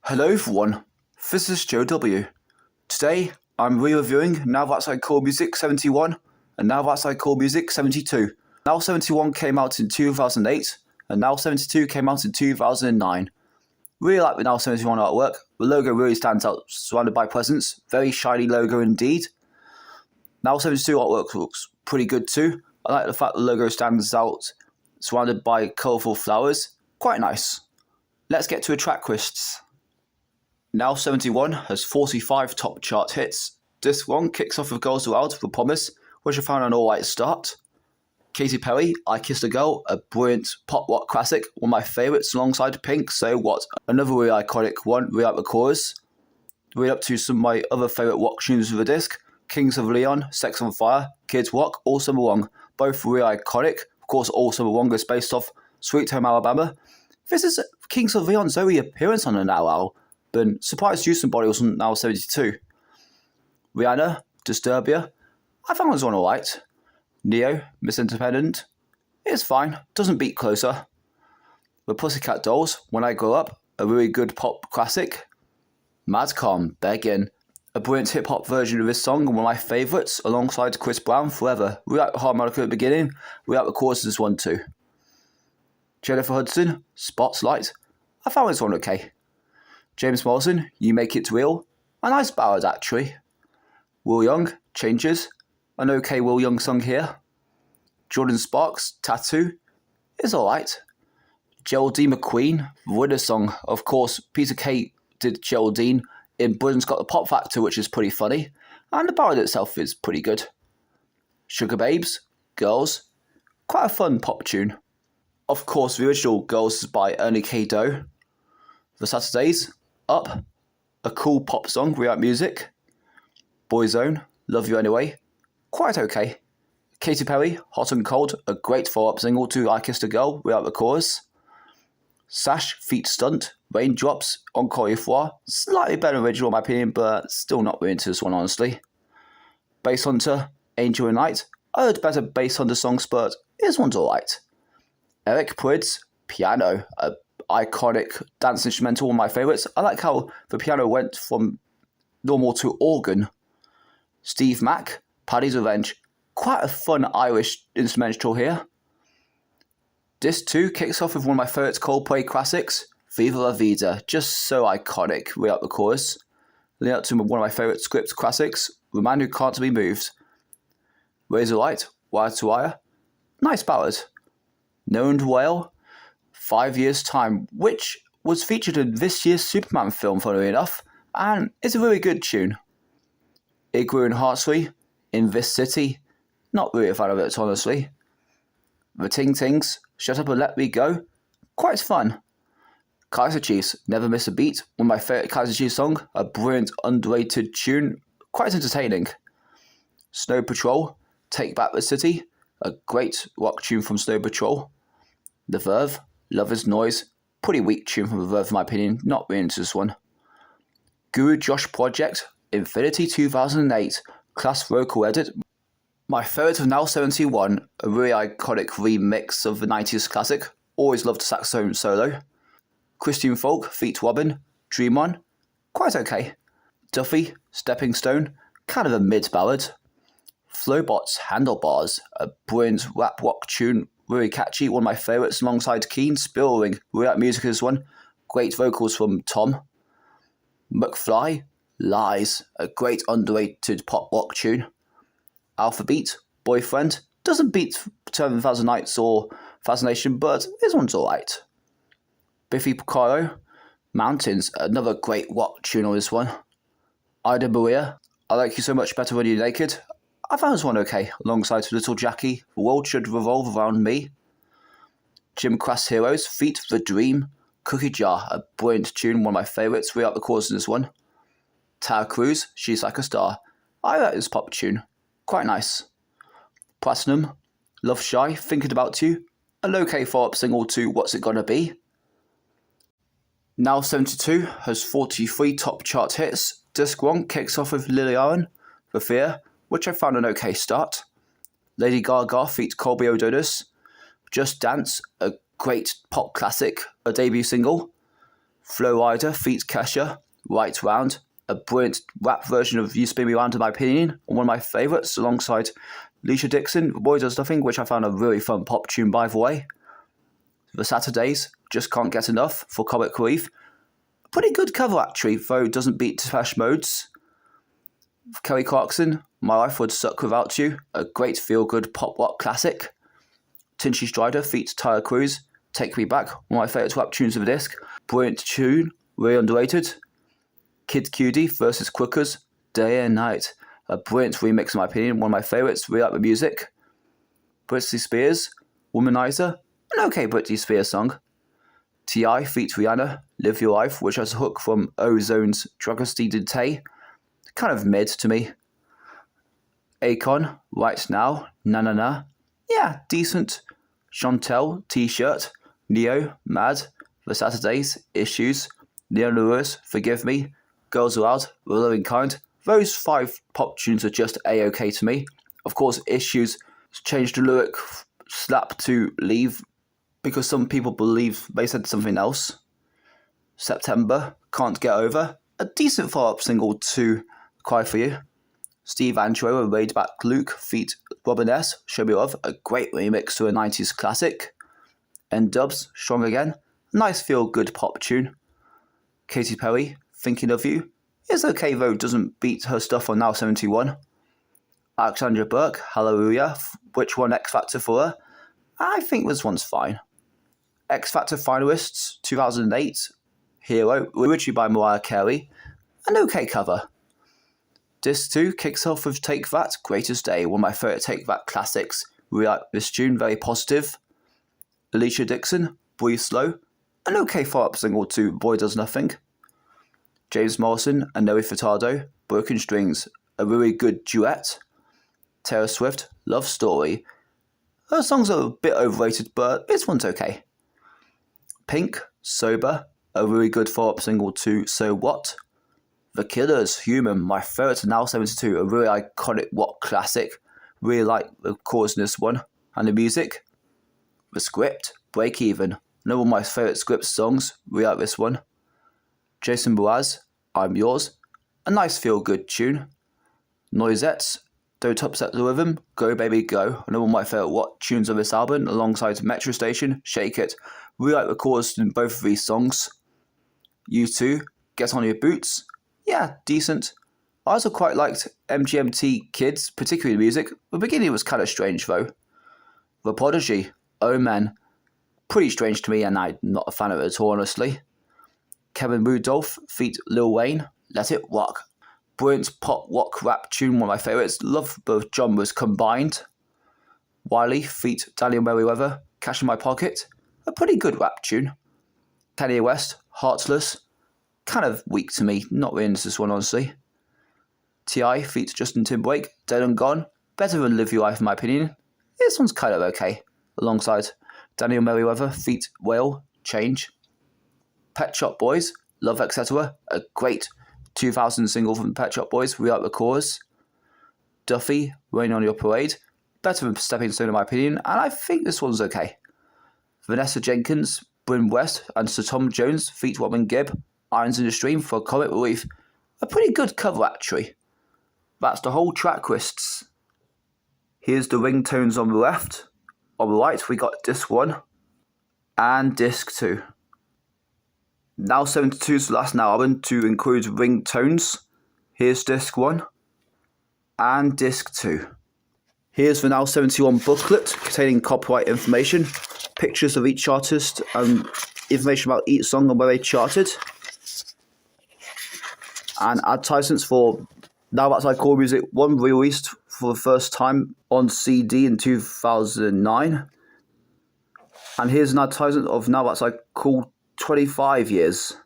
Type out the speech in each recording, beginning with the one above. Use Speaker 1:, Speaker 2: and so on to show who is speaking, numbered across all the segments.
Speaker 1: Hello everyone, this is Joe W. Today I'm re-reviewing Now That's I Call Music 71 and Now That's I Call Music 72. Now 71 came out in 2008 and Now 72 came out in 2009. Really like the Now 71 artwork. The logo really stands out, surrounded by presents. Very shiny logo indeed. Now 72 artwork looks pretty good too. I like the fact the logo stands out, surrounded by colourful flowers. Quite nice. Let's get to the track lists. Now 71 has 45 top chart hits. Disc 1 kicks off with Girls Aloud with Promise, which I found an alright start. Katy Perry, I Kissed a Girl, a brilliant pop rock classic, one of my favourites alongside Pink, So What, another really iconic one, really like the chorus. Really up to some of my other favourite rock tunes of the disc, Kings of Leon, Sex on Fire, Kids Rock, All Summer Long, both really iconic. Of course, All Summer Long is based off Sweet Home Alabama. This is Kings of Leon's only appearance on an Now album. But surprised Houston Body was on Now 72. Rihanna, Disturbia, I found this one alright. Neo, Miss Independent, it's fine, doesn't beat Closer. The Pussycat Dolls, When I Grow Up, a really good pop classic. Madcom, Beggin', a brilliant hip hop version of this song and one of my favourites, alongside Chris Brown, Forever. We like the harmonica at the beginning, we like the chorus of this one too. Jennifer Hudson, Spotlight, I found this one okay. James Morrison, You Make It Real, a nice ballad actually. Will Young, Changes, an okay Will Young song here. Jordan Sparks, Tattoo, is alright. Geraldine McQueen, the Winner song, of course Peter Kay did Geraldine in Britain's Got the Pop Factor, which is pretty funny, and the ballad itself is pretty good. Sugar Babes, Girls, quite a fun pop tune. Of course the original Girls is by Ernie K. Doe. The Saturdays, Up, a cool pop song, we like music. Boyzone, Love You Anyway, quite okay. Katy Perry, Hot and Cold, a great follow-up single to I Kissed a Girl, we like the chorus. Sash, Feet Stunt, Raindrops, Encore Une Fois, slightly better original in my opinion, but still not really into this one honestly. Bass Hunter, Angel and Night, I heard better Bass Hunter songs, but this one's alright. Eric Prydz, Piano, a iconic dance instrumental, one of my favourites. I like how the piano went from normal to organ. Steve Mack, Paddy's Revenge, quite a fun Irish instrumental here. Disc 2 kicks off with one of my favourite Coldplay classics, Viva La Vida, just so iconic, we like the chorus. Leading up to one of my favourite script classics, The Man Who Can't Be Moved. Razorlight, Wire to Wire, nice ballad. Known to Whale, 5 Years Time, which was featured in this year's Superman film, funnily enough, and it's a really good tune. Igloo and Heartsley, In This City, not really a fan of it honestly. The Ting Tings, Shut Up and Let Me Go, quite fun. Kaiser Chiefs, Never Miss a Beat, one of my favourite Kaiser Chiefs songs, a brilliant underrated tune, quite entertaining. Snow Patrol, Take Back the City, a great rock tune from Snow Patrol. The Verve, Lover's Noise, pretty weak tune from The Verve in my opinion, not really into this one. Guru Josh Project, Infinity 2008, Class Vocal Edit, my favourite of Now 71, a really iconic remix of the 90s classic, always loved the saxophone solo. Christian Folk, Feet Robin, Dream On, quite okay. Duffy, Stepping Stone, kind of a mid-ballad. Flowbots, Handlebars, a brilliant rap rock tune, really catchy, one of my favourites alongside Keen, Spillring, really like music as one, great vocals from Tom. McFly, Lies, a great underrated pop rock tune. Alphabeat, Boyfriend, doesn't beat 7,000 Nights or Fascination, but this one's alright. Biffy Clyro, Mountains, another great rock tune on this one. Ida Maria, I Like You So Much Better When You're Naked, I found this one okay, alongside Little Jackie, The World Should Revolve Around Me. Jim Crass Heroes, Feet the Dream, Cookie Jar, a brilliant tune, one of my favourites, we like the chorus in this one. Tara Cruz, She's Like a Star, I like this pop tune, quite nice. Platinum, Love Shy, Thinking About You, an okay follow-up single to What's It Gonna Be. Now 72 has 43 top chart hits. Disc 1 kicks off with Lily Allen, The Fear, which I found an okay start. Lady Gaga feat Colby O'Donis, Just Dance, a great pop classic, a debut single. Flowrider feats Kesha, Right Round, a brilliant rap version of You Spin Me Round in my opinion, and one of my favourites, alongside Alicia Dixon, Boy Does Nothing, which I found a really fun pop tune by the way. The Saturdays, Just Can't Get Enough for Comic Relief. A pretty good cover actually, though it doesn't beat Depeche Mode's. Kelly Clarkson, My Life Would Suck Without You, a great feel-good pop rock classic. Tinchy Strider feats Tyler Cruz, Take Me Back, one of my favourite rap tunes of the disc. Brilliant tune, really underrated. Kid Cudi versus Quickers, Day and Night, a brilliant remix in my opinion, one of my favourites, really like the music. Britney Spears, Womanizer, an okay Britney Spears song. T.I. feats Rihanna, Live Your Life, which has a hook from Ozone's Dragostea Tay. Kind of mid to me. Akon, Right Now, Na Na Na. Yeah, decent. Chantel, T-Shirt. Neo, Mad. The Saturdays, Issues. Leon Lewis, Forgive Me. Girls Aloud, The Loving Kind. Those 5 pop tunes are just A-OK to me. Of course, Issues changed the lyric slap to leave because some people believe they said something else. September, Can't Get Over. A decent follow-up single to Cry For You. Steve Andrew and Laid Back Luke feat Robin S. Show Me Love, a great remix to a 90s classic. N-Dubs, Strong Again, a nice feel-good pop tune. Katy Perry, Thinking of You, is okay though, doesn't beat her stuff on Now 71. Alexandra Burke, Hallelujah, which won X Factor for her. I think this one's fine. X Factor finalists, 2008, Hero, originally by Mariah Carey, an okay cover. Disc 2 kicks off with Take That, Greatest Day, one of my favourite Take That classics. Really like this tune, very positive. Alicia Dixon, Breathe Slow, an okay follow-up single to Boy Does Nothing. James Morrison and Nelly Furtado, Broken Strings, a really good duet. Taylor Swift, Love Story. Her songs are a bit overrated, but this one's okay. Pink, Sober, a really good follow-up single to So What. The Killers, Human, my favourite Now 72, a really iconic rock classic. Really like the chorus in this one, and the music. The Script, Break Even, another one of my favourite Script songs, really like this one. Jason Mraz, I'm Yours, a nice feel-good tune. Noisettes, Don't Upset the Rhythm, Go Baby Go, another one of my favourite rock tunes on this album, alongside Metro Station, Shake It. Really like the chorus in both of these songs. U2, Get On Your Boots, yeah, decent. I also quite liked MGMT Kids, particularly the music. The beginning was kind of strange though. The Prodigy, Oh Man, pretty strange to me and I'm not a fan of it at all honestly. Kevin Rudolph feat Lil Wayne, Let It Rock. Brilliant pop rock rap tune, one of my favourites. Love both genres combined. Wiley feat Daniel Merriweather, Cash in My Pocket, a pretty good rap tune. Kanye West, Heartless, kind of weak to me, not really into this one honestly. T.I. feat Justin Timberlake, Dead and Gone, better than Live Your Life in my opinion. This one's kind of okay, alongside Daniel Merriweather feat Whale, Change. Pet Shop Boys, Love Etc., a great 2000 single from Pet Shop Boys, we like the chorus. Duffy, Rain on Your Parade, better than Stepping Stone in my opinion, and I think this one's okay. Vanessa Jenkins, Bryn West, and Sir Tom Jones feat Robin Gibb, Irons in the Stream for Comic Relief. A pretty good cover actually. That's the whole track lists. Here's the ringtones on the left. On the right we got disc 1 and disc 2. Now 72's the last Now album to include ringtones. Here's disc 1 and disc 2. Here's the Now 71 booklet containing copyright information, pictures of each artist and information about each song and where they charted. And advertisements for Now That's I Call Music 1 released for the first time on CD in 2009. And here's an advertisement of Now That's I Call 25 years.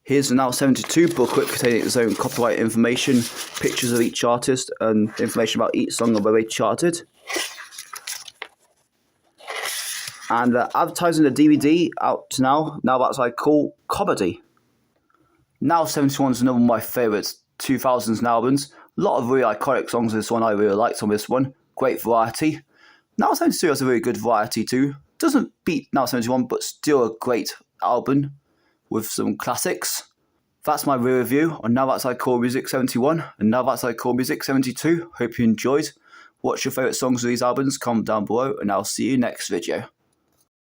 Speaker 1: Here's the Now 72 booklet containing its own copyright information, pictures of each artist and information about each song and where they charted. And advertising the DVD out now That's I Call Comedy. Now 71 is another one of my favourite 2000s albums. A lot of really iconic songs in this one I really liked on this one. Great variety. Now 72 has a really good variety too. Doesn't beat Now 71, but still a great album with some classics. That's my real review on Now That's Like Core Music 71 and Now That's Like Core Music 72. Hope you enjoyed. What's your favourite songs of these albums? Comment down below, and I'll see you next video.